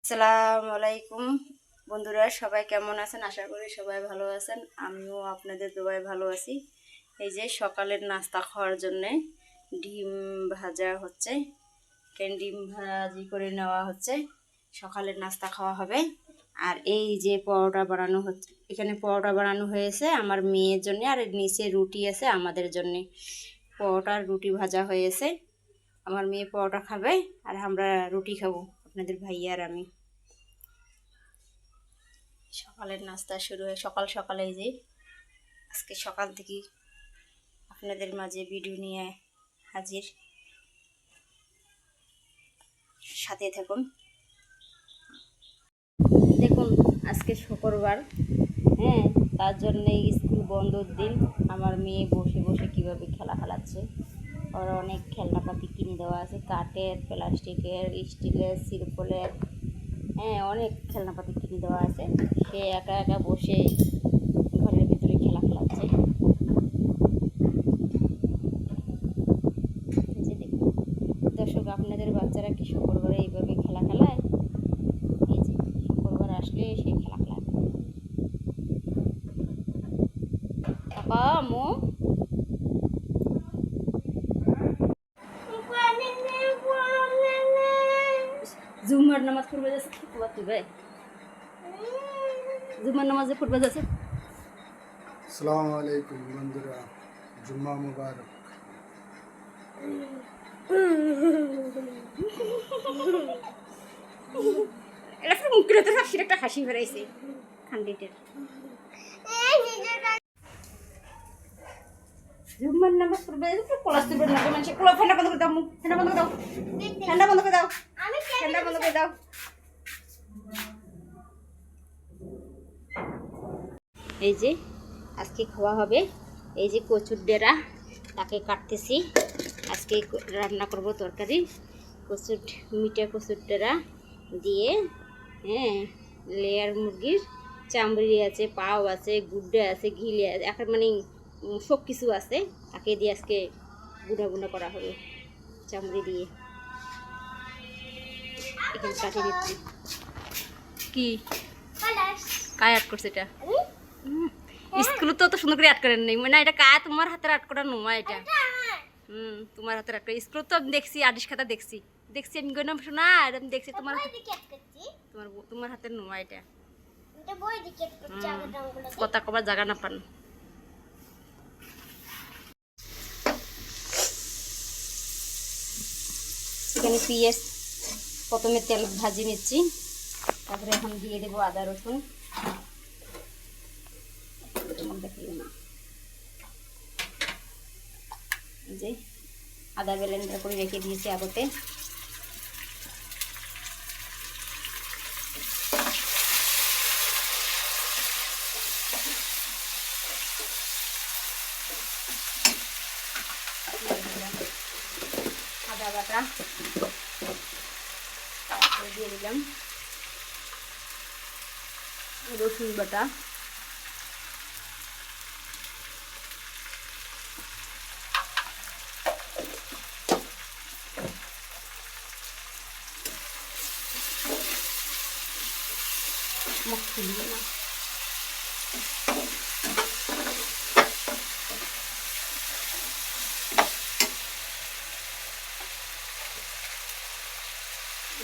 আসসালামু আলাইকুম বন্ধুরা, সবাই কেমন আছেন? আশা করি সবাই ভালো আছেন। আমিও আপনাদের দোয়ায় ভালো আছি। এই যে সকালের নাস্তা খাওয়ার জন্যে ডিম ভাজা হচ্ছে, ডিম ভাজি করে নেওয়া হচ্ছে। সকালের নাস্তা খাওয়া হবে। আর এই যে পরোটা বানানো হচ্ছে, এখানে পরোটা বানানো হয়েছে আমার মেয়ের জন্য, আর নিচে রুটি আছে আমাদের জন্যে। পরোটার রুটি ভাজা হয়েছে, আমার মেয়ে পরোটা খাবে আর আমরা রুটি খাবো, আপনাদের ভাইয়া আর আমি। সকালের নাস্তা শুরু হয় সকাল সকালে। যে আজকে সকাল থেকে আপনাদের মাঝে ভিডিও নিয়ে হাজির, সাথে থাকুন। দেখুন, আজকে শুক্রবার, হ্যাঁ, তার জন্যে স্কুল বন্ধর দিন। আমার মেয়ে বসে বসে কীভাবে খেলা খেলাচ্ছে। ওর অনেক খেলনাপাতি কিনে দেওয়া আছে, কাঠের, প্লাস্টিকের, স্টিলের, সিরপলের, হ্যাঁ, অনেক খেলনাপাতি কিনে দেওয়া আছে। সে একা একা বসে ঘরের ভিতরে খেলা খেলাচ্ছে। দর্শক, আপনাদের বাচ্চারা কি শুক্রবারে এইভাবে খেলা খেলায়? এই যে শুক্রবার আসলে সে খেলা খেলায়। পাপা মো জুমার নামাজ পড়বে যাচ্ছে, তুই জুমার নামাজে পড়বে যাচ্ছে। আসসালামু আলাইকুম বন্ধুরা, জুম্মা মুবারক। এটা মুখে তো হাসির একটা হাসি বেড়াইছে খান্ডিটের। জুম্মার নামাজ পড়বে ক্লাস তুলবে না, মানুষ কোলা ফেন্ডা বন্ধ করে দাও, মুখ ফেন্ডা বন্ধ করে দাও, ফেন্ডা বন্ধ করে দাও, ফেন্ডা বন্ধ করে দাও। এই যে আজকে খাওয়া হবে, এই যে কচুর ডেরা, তাকে কাটতেছি। আজকে রান্না করব তরকারি, কচুর মিঠা কচুর ডেরা দিয়ে, হ্যাঁ, লেয়ার মুরগির চামড়ি আছে, পাও আছে, গুড্ডা আছে, ঘিলে আছে, এখন মানে সব কিছু আছে। তাকে দিয়ে আজকে গুঁড়া গুঁড়া করা হবে চামড়ি দিয়ে। এখানে কাটিয়ে দিচ্ছি। কি কায় আট করছে এটা? স্কুলে তো অত সুন্দর করে আট করেন নেই, মানে এটা কায় তোমার হাতের আট করা নয় এটা। তোমার হাতের আট করে স্কুলে তো আমি দেখছি, আডিস খাতা দেখছি দেখছি আমি গনাম শোনা, আমি দেখছি তোমার তোমার হাতের নয় এটা। কথা কবার জায়গা না পান। এখানে পেঁয়াজ প্রথমে তেল ভাজি নিচ্ছি, তারপরে এখন দিয়ে দেবো আদা রসুন। যে আদা ব্লেন্ডার করে রেখে দিয়েছি আগতে। আদা বাটা দিয়ে দিলাম, রসুন বাটা,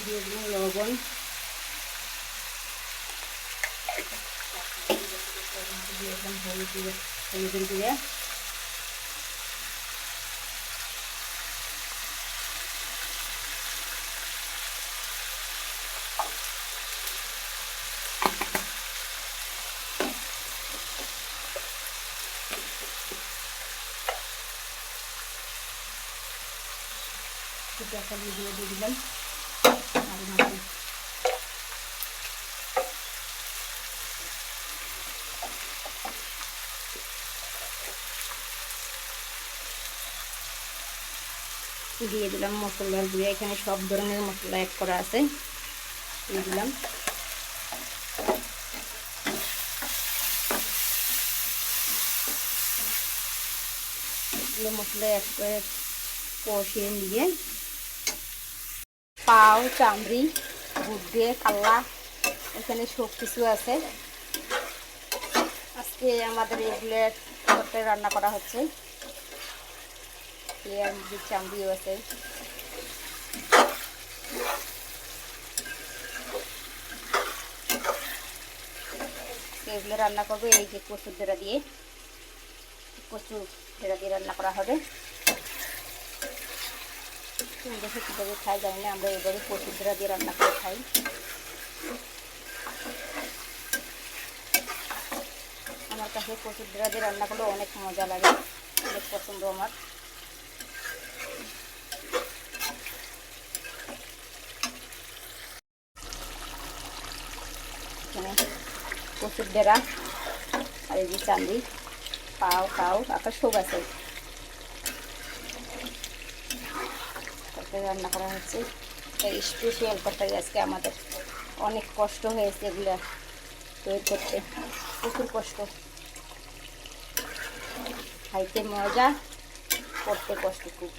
দিয়ে দিলাম লবণ, দিয়ে দিলাম হলুদের গুঁড়া, দিয়ে দিলাম দিয়ে দিলাম মশলার গুঁড়ো। এখানে সব ধরনের মশলা অ্যাড করা আছে, দিয়ে দিলাম। মশলা অ্যাড করে কষিয়ে নিয়ে পাও চামড়ি বুট দিয়ে কাল্লা, এখানে সব কিছু আছে। আজকে আমাদের এগুলো তরকারি রান্না করা হচ্ছে। লেয়ার মুরগির চামড়িও আছে। এগুলো রান্না করবো এই যে কচুর ডেরা দিয়ে, রান্না করা হবে। দেশে কীভাবে খাই জানি না, আমরা এবারে কচুর ডেরা দিয়ে রান্না করে খাই। আমার কাছে কচুর ডেরা দিয়ে রান্না করলে অনেক মজা লাগে, অনেক পছন্দ আমার। এখানে কচুর ডেরা আর এই যে চান্দি, পাও আকার সব আছে। তরকারি রান্না করা হচ্ছে, এই স্পেশাল তরকারি আজকে আমাদের। অনেক কষ্ট হয়েছে এগুলো তৈরি করতে, প্রচুর কষ্ট। খাইতে মজা, করতে কষ্ট খুব।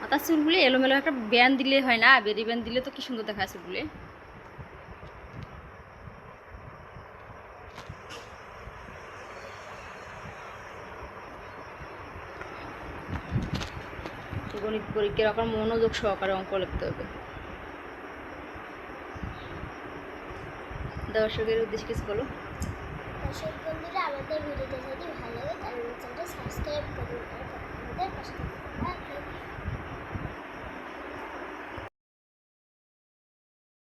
মাথার চুলগুলি এলোমেলো একটা ব্যান্ড দিলে হয় না, বেরি ব্যান্ড দিলে তো কি সুন্দর দেখায় চুলগুলি। গণিত পরীক্ষার এখন মনোযোগ সহকারে অঙ্ক লিখতে হবে। দর্শকের উদ্দেশ্যে কিছু বলো। দর্শক বন্ধুরা, আমাদের ভিডিওটা যদি ভালো লাগে তাহলে চ্যানেলটা সাবস্ক্রাইব করুন আর আমাদের পাশে থাকুন।